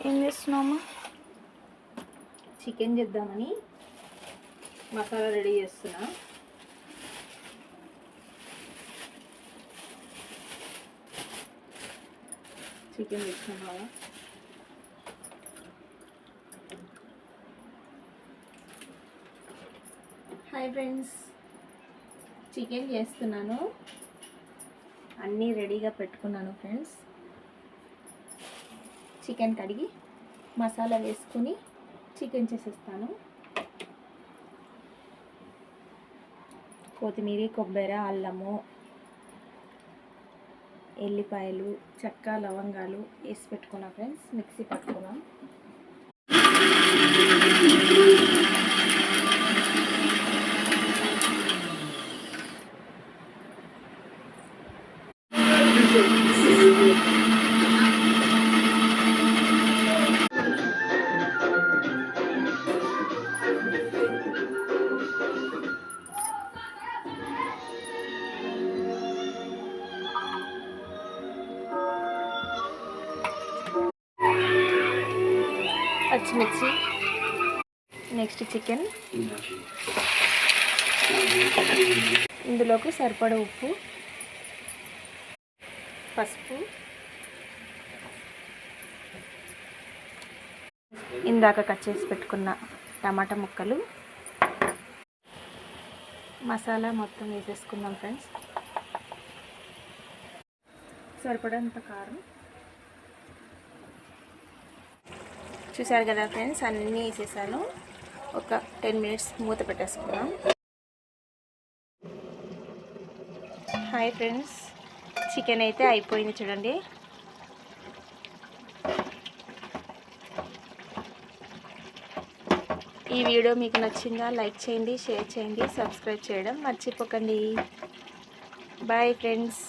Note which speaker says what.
Speaker 1: ఏం చేస్తున్నామా?
Speaker 2: చికెన్ చేద్దామని మసాలా రెడీ చేస్తున్నా. చికెన్ తెచ్చుకున్నా. హాయ్ ఫ్రెండ్స్, చికెన్ చేస్తున్నాను. అన్నీ రెడీగా పెట్టుకున్నాను ఫ్రెండ్స్. చికెన్ కడిగి మసాలా వేసుకుని చికెన్ చేసేస్తాను. కొత్తిమీర, కొబ్బరి, అల్లము, ఎల్లిపాయలు, చెక్క, లవంగాలు వేసి పెట్టుకున్నా ఫ్రెండ్స్. మిక్సీ పట్టుకున్నాం. పచ్చిమిర్చి, నెక్స్ట్ చికెన్, ఇందులోకి సరిపడ ఉప్పు, పసుపు, ఇందాక కట్ చేసి పెట్టుకున్న టమాటా ముక్కలు, మసాలా మొత్తం వేసేసుకుందాం ఫ్రెండ్స్. సరిపడంత కారం. చూసారు కదా ఫ్రెండ్స్, అన్నీ వేసేసాను. ఒక 10 మినిట్స్ మూత పెట్టేసుకున్నాం. హాయ్ ఫ్రెండ్స్, చికెన్ అయితే అయిపోయింది చూడండి. ఈ వీడియో మీకు నచ్చిందా? లైక్ చేయండి, షేర్ చేయండి, సబ్స్క్రైబ్ చేయడం మర్చిపోకండి. Bye friends.